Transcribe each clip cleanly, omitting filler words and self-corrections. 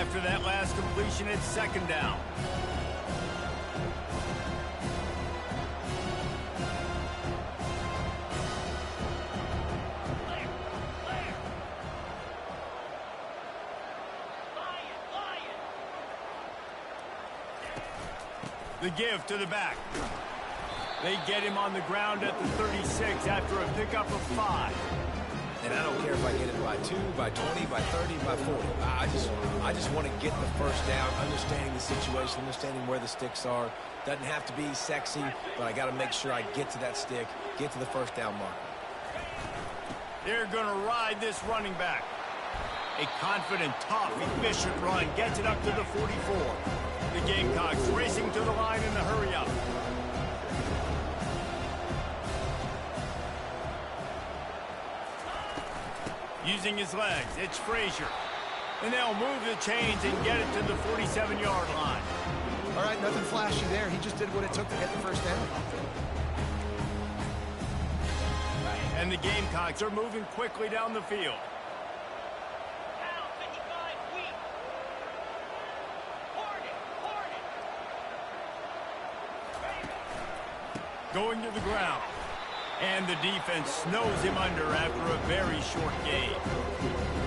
After that last completion, it's second down. The give to the back. They get him on the ground at the 36 after a pickup of 5. And I don't care if I get it by 2, by 20, by 30, by 40. I just want to get the first down, understanding the situation, understanding where the sticks are. Doesn't have to be sexy, but I got to make sure I get to that stick, get to the first down mark. They're going to ride this running back. A confident, tough, efficient run gets it up to the 44. The Gamecocks racing to the line in a hurry-up. Using his legs, it's Frazier. And they'll move the chains and get it to the 47-yard line. All right, nothing flashy there. He just did what it took to get the first down. And the Gamecocks are moving quickly down the field. Going to the ground. And the defense snows him under after a very short game.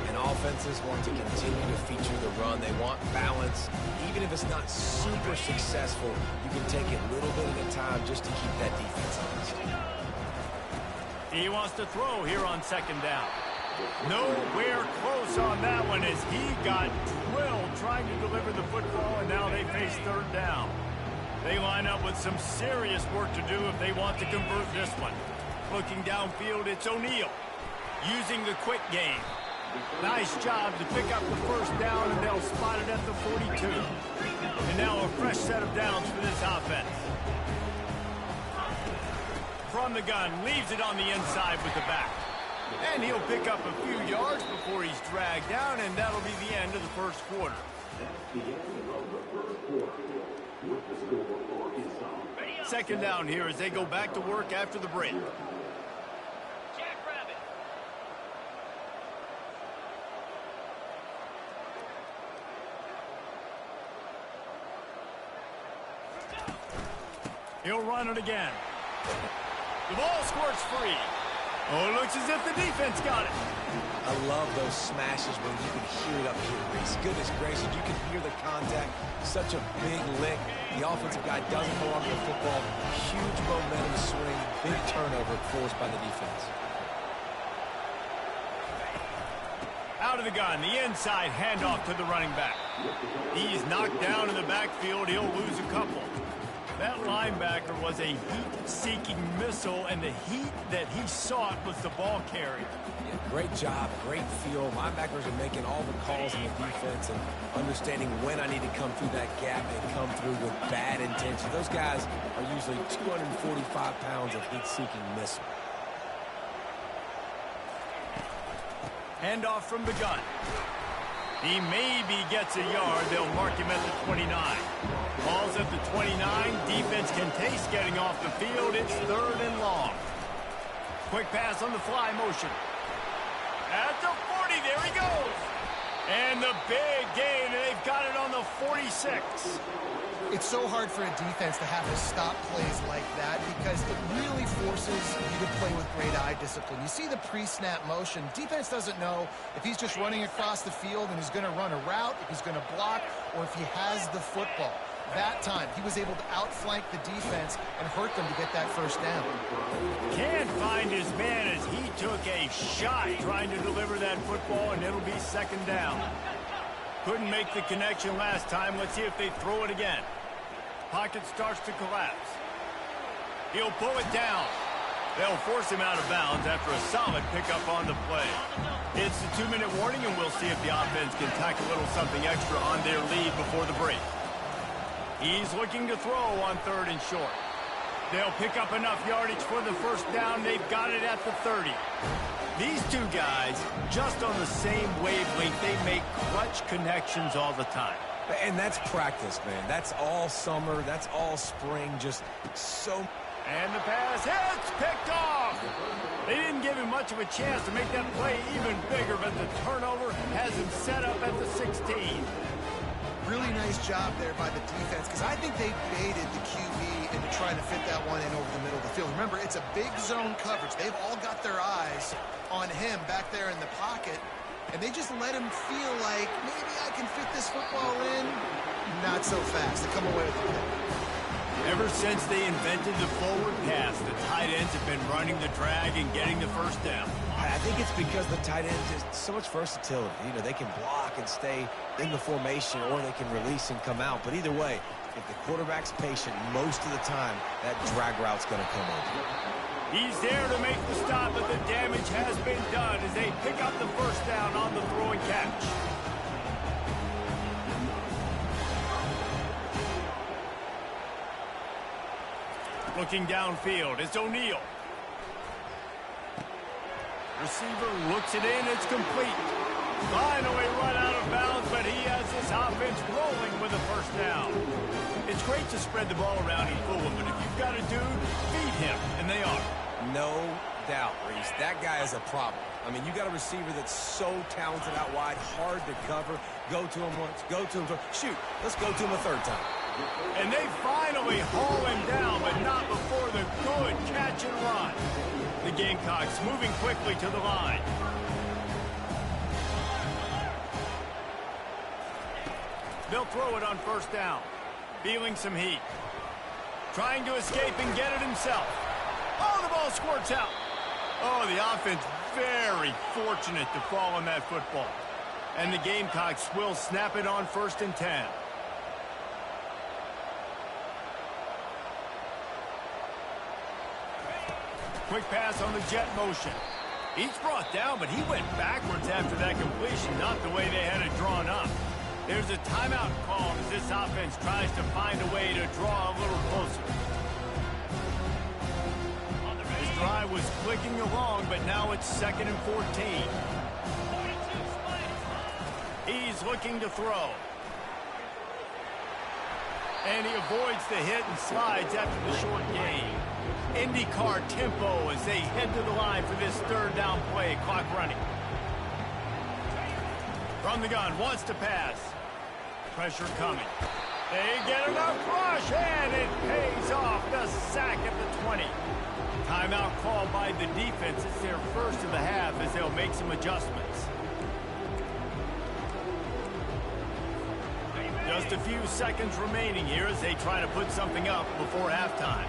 And offenses want to continue to feature the run. They want balance. Even if it's not super successful, you can take it a little bit at a time just to keep that defense honest. He wants to throw here on second down. Nowhere close on that one as he got drilled trying to deliver the football, and now they face third down. They line up with some serious work to do if they want to convert this one. Looking downfield, it's O'Neal. Using the quick game. Nice job to pick up the first down, and they'll spot it at the 42. And now a fresh set of downs for this offense. From the gun, leaves it on the inside with the back. And he'll pick up a few yards before he's dragged down, and that'll be the end of the first quarter. Second down here as they go back to work after the break. He'll run it again. The ball squirts free. Oh, it looks as if the defense got it. I love those smashes when you can hear it up here, Reese. Goodness gracious, you can hear the contact. Such a big lick. The offensive guy doesn't go on the football. Huge momentum swing. Big turnover forced by the defense. Out of the gun, the inside handoff to the running back. He's knocked down in the backfield. He'll lose a couple. That linebacker was a heat-seeking missile, and the heat that he sought was the ball carrier. Yeah, great job, great feel. Linebackers are making all the calls in the defense and understanding when I need to come through that gap and come through with bad intention. Those guys are usually 245 pounds of heat-seeking missile. Handoff from the gun. He maybe gets a yard. They'll mark him at the 29. Ball's at the 29. Defense can taste getting off the field. It's third and long. Quick pass on the fly motion. At the 40, there he goes. And the big gain, and they've got it on the 46. It's so hard for a defense to have to stop plays like that because it really forces you to play with great eye discipline. You see the pre-snap motion. Defense doesn't know if he's just running across the field and he's going to run a route, if he's going to block, or if he has the football. That time, he was able to outflank the defense and hurt them to get that first down. Can't find his man as he took a shot trying to deliver that football, and it'll be second down. Couldn't make the connection last time. Let's see if they throw it again. Pocket starts to collapse. He'll pull it down. They'll force him out of bounds after a solid pickup on the play. It's the 2-minute warning, and we'll see if the offense can tack a little something extra on their lead before the break. He's looking to throw on third and short. They'll pick up enough yardage for the first down. They've got it at the 30. These two guys, just on the same wavelength, they make clutch connections all the time. And that's practice, man. That's all summer. That's all spring. Just so... And the pass hits, picked off. They didn't give him much of a chance to make that play even bigger, but the turnover has him set up at the 16. nice job there by the defense because I think they baited the QB into trying to fit that one in over the middle of the field. Remember, it's a big zone coverage. They've all got their eyes on him back there in the pocket, and they just let him feel like maybe I can fit this football in. Not so fast. They come away with the pick. Ever since they invented the forward pass, the tight ends have been running the drag and getting the first down. I think it's because the tight ends is so much versatility. You know, they can block and stay in the formation, or they can release and come out. But either way, if the quarterback's patient most of the time, that drag route's going to come in. He's there to make the stop, but the damage has been done as they pick up the first down on the throw and catch. Looking downfield, it's O'Neal. Receiver looks it in, it's complete. Finally run out of bounds, but he has this offense rolling with a first down. It's great to spread the ball around and fool him, but if you've got a dude, feed him, and they are. No doubt, Reese. That guy is a problem. I mean, you got a receiver that's so talented out wide, hard to cover. Go to him once, go to him twice. Shoot, let's go to him a third time. And they finally haul him down, but not before the good catch and run. The Gamecocks moving quickly to the line. They'll throw it on first down. Feeling some heat. Trying to escape and get it himself. Oh, the ball squirts out. Oh, the offense very fortunate to fall on that football. And the Gamecocks will snap it on 1st and 10. Quick pass on the jet motion. He's brought down, but he went backwards after that completion, not the way they had it drawn up. There's a timeout call as this offense tries to find a way to draw a little closer. This drive was clicking along, but now it's 2nd and 14. He's looking to throw. And he avoids the hit and slides after the short gain. IndyCar tempo as they head to the line for this 3rd down play. Clock running. From the gun, wants to pass. Pressure coming. They get enough rush, and it pays off. The sack at the 20. Timeout called by the defense. It's their first of the half as they'll make some adjustments. Just a few seconds remaining here as they try to put something up before halftime.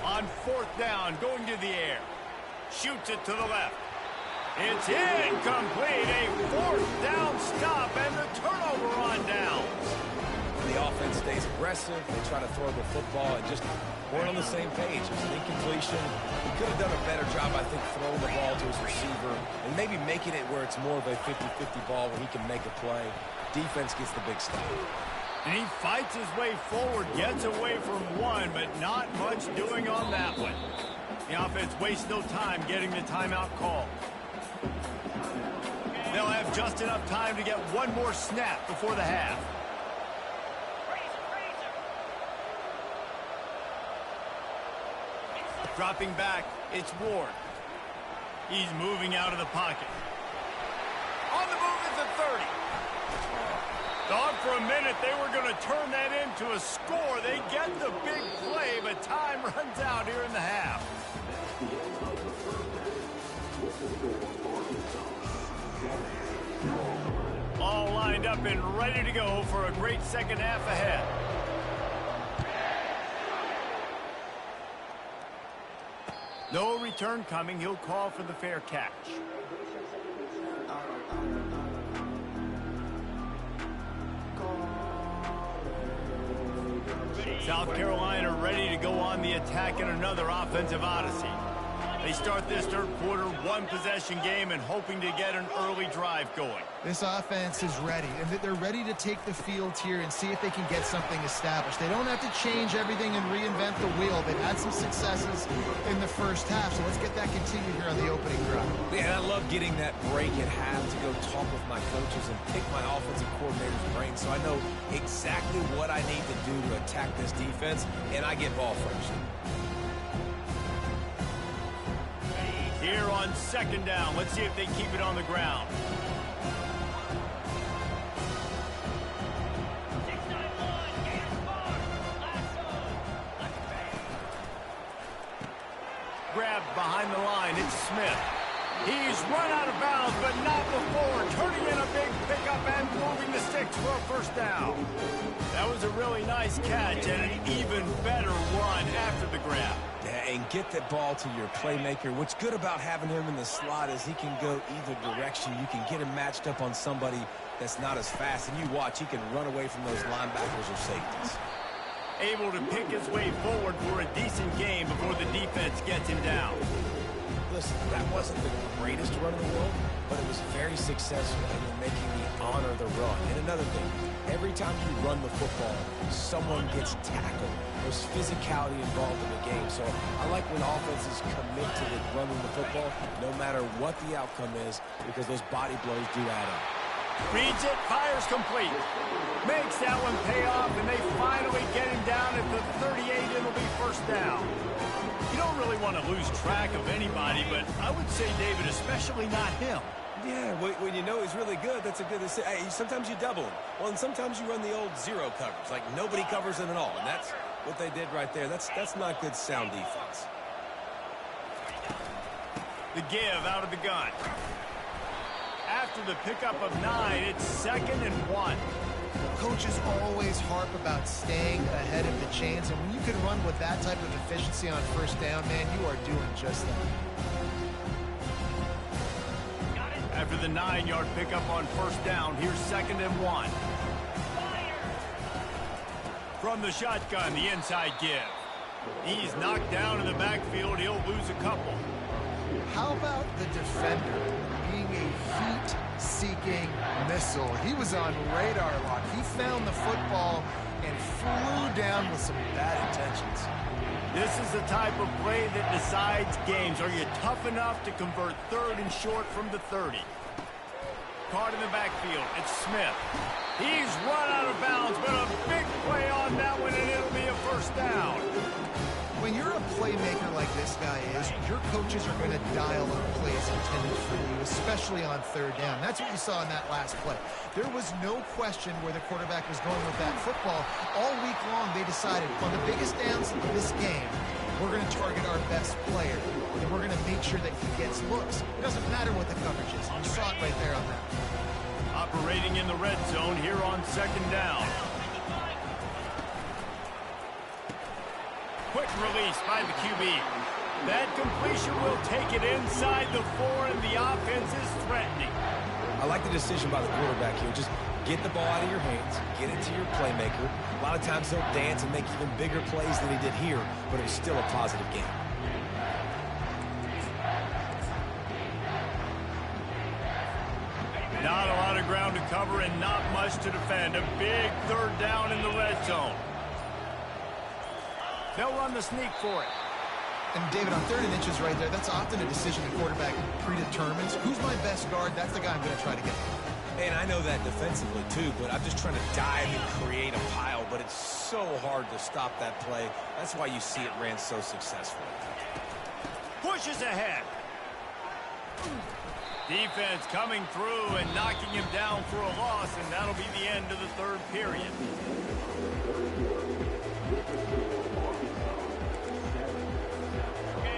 On 4th down, going to the air. Shoots it to the left. It's incomplete. A 4th down stop and the turnover on downs. The offense stays aggressive. They try to throw the football and just weren't on the same page. It was an incompletion. He could have done a better job, I think, throwing the ball to his receiver and maybe making it where it's more of a 50-50 ball where he can make a play. Defense gets the big stop. And he fights his way forward, gets away from one, but not much doing on that one. The offense wastes no time getting the timeout call. They'll have just enough time to get one more snap before the half. Dropping back, it's Ward. He's moving out of the pocket. On the move is the 30. Thought for a minute they were going to turn that into a score. They get the big play, but time runs out here in the half. All lined up and ready to go for a great second half ahead. No return coming. He'll call for the fair catch. South Carolina ready to go on the attack in another offensive odyssey. They start this 3rd quarter, 1-possession game, and hoping to get an early drive going. This offense is ready, and they're ready to take the field here and see if they can get something established. They don't have to change everything and reinvent the wheel. They've had some successes in the first half, so let's get that continued here on the opening drive. Yeah, I love getting that break at half to go talk with my coaches and pick my offensive coordinator's brain so I know exactly what I need to do to attack this defense, and I get ball first. Here on 2nd down, let's see if they keep it on the ground. It's Smith. He's run out of bounds, but not before turning in a big pickup and moving the sticks for a first down. That was a really nice catch and an even better run after the grab. Yeah, and get that ball to your playmaker. What's good about having him in the slot is he can go either direction. You can get him matched up on somebody that's not as fast, and you watch, he can run away from those linebackers or safeties. Able to pick his way forward for a decent game before the defense gets him down. Listen, that wasn't the greatest run in the world, but it was very successful, and you're making me honor the run. And another thing, every time you run the football, someone gets tackled. There's physicality involved in the game. So I like when offenses commit to running the football, no matter what the outcome is, because those body blows do add up. Reads it, fires complete. Makes that one pay off, and they finally get him down at the 38. It'll be first down. You don't really want to lose track of anybody, but I would say, David, especially not him. Yeah, when you know he's really good, that's a good decision. Hey, sometimes you double him. Well, and sometimes you run the old zero coverage, like nobody covers him at all, and that's what they did right there. That's not good sound defense. The give out of the gun. After the pickup of 9, it's 2nd and 1. Coaches always harp about staying ahead of the chains, and when you can run with that type of efficiency on first down, man, you are doing just that. After the 9-yard pickup on first down, here's 2nd and 1. From the shotgun, the inside give. He's knocked down in the backfield. He'll lose a couple. How about the defender being a heat-seeking missile? He was on radar lock. He found the football and flew down with some bad intentions. This is the type of play that decides games. Are you tough enough to convert 3rd and short from the 30? Caught in the backfield. It's Smith. He's run out of bounds, but a big play on that one, and it'll be a first down. When you're a playmaker like this guy is, your coaches are going to dial up plays intended for you, especially on 3rd down. That's what you saw in that last play. There was no question where the quarterback was going with that football. All week long, they decided on the biggest downs of this game, we're going to target our best player, and we're going to make sure that he gets looks. It doesn't matter what the coverage is. You saw it right there on that. Operating in the red zone here on 2nd down. Quick release by the QB. That completion will take it inside the 4, and the offense is threatening. I like the decision by the quarterback here. Just get the ball out of your hands, get it to your playmaker. A lot of times he'll dance and make even bigger plays than he did here, but it was still a positive game. Not a lot of ground to cover and not much to defend. A big 3rd down in the red zone. They'll run the sneak for it. And David, on 3rd and inches right there, that's often a decision the quarterback predetermines. Who's my best guard? That's the guy I'm going to try to get. And I know that defensively too, but I'm just trying to dive and create a pile, but it's so hard to stop that play. That's why you see it ran so successfully. Pushes ahead. Defense coming through and knocking him down for a loss, and that'll be the end of the 3rd period.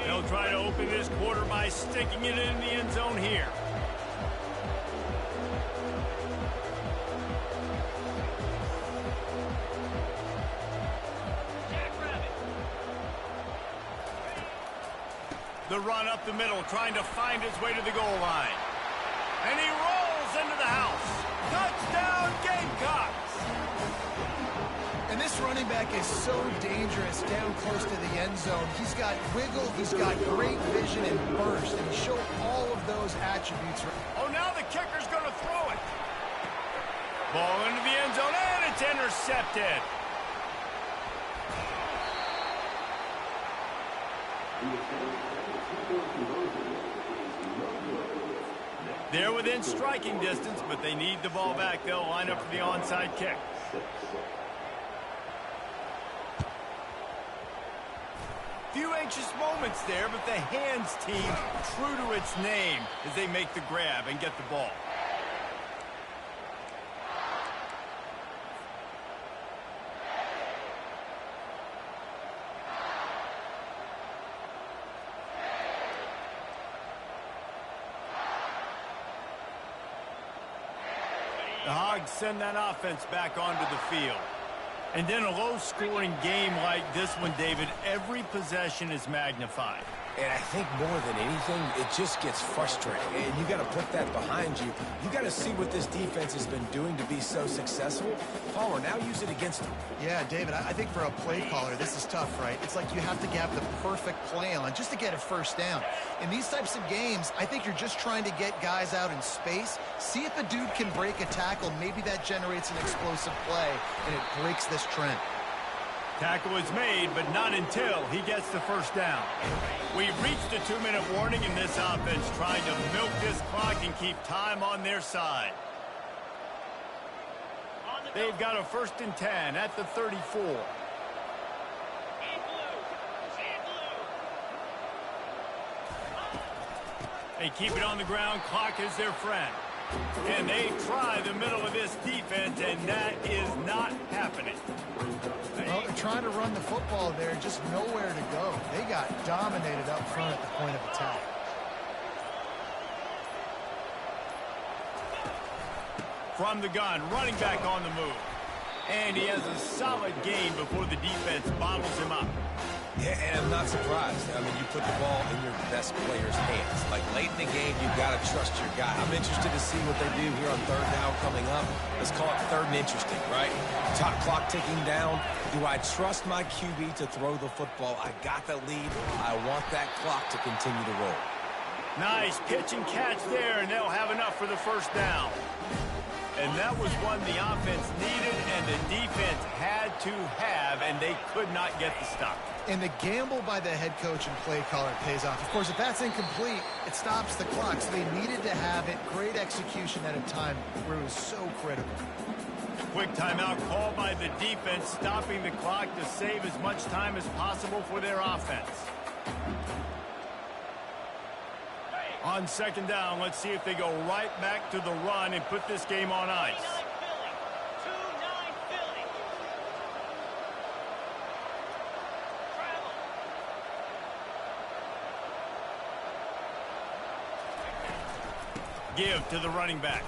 They'll try to open this quarter by sticking it in the end zone here. The run up the middle, trying to find his way to the goal line. And he rolls into the house. Touchdown, Gamecocks! And this running back is so dangerous down close to the end zone. He's got wiggle, he's got great vision and burst, and he showed all of those attributes. Oh, now the kicker's going to throw it. Ball into the end zone, and it's intercepted. They're within striking distance, but they need the ball back. They'll line up for the onside kick. Few anxious moments there, but the hands team true to its name as they make the grab and get the ball. The Hogs send that offense back onto the field. And then a low-scoring game like this one, David, every possession is magnified. And I think more than anything, it just gets frustrating. And you got to put that behind you. You got to see what this defense has been doing to be so successful. Palmer, now use it against them. Yeah, David, I think for a play caller, this is tough, right? It's like you have to have the perfect play on just to get a first down. In these types of games, I think you're just trying to get guys out in space, see if a dude can break a tackle. Maybe that generates an explosive play, and it breaks this trend. Tackle is made, but not until he gets the first down. We've reached a 2-minute warning in this offense, trying to milk this clock and keep time on their side. They've got a 1st and 10 at the 34. They keep it on the ground. Clock is their friend. And they try the middle of this defense, and that is not happening. Well, they're trying to run the football there, just nowhere to go. They got dominated up front at the point of attack. From the gun, running back on the move. And he has a solid gain before the defense bottles him up. Yeah, and I'm not surprised. I mean, you put the ball in your best player's hands. Like, late in the game, you've got to trust your guy. I'm interested to see what they do here on 3rd down coming up. Let's call it 3rd and interesting, right? Top clock ticking down. Do I trust my QB to throw the football? I got the lead. I want that clock to continue to roll. Nice pitch and catch there, and they'll have enough for the first down. And that was one the offense needed and the defense had to have, and they could not get the stop. And the gamble by the head coach and play caller pays off. Of course, if that's incomplete, it stops the clock. So they needed to have it. Great execution at a time where it was so critical. Quick timeout call by the defense, stopping the clock to save as much time as possible for their offense. On 2nd down, let's see if they go right back to the run and put this game on ice. Give to the running back.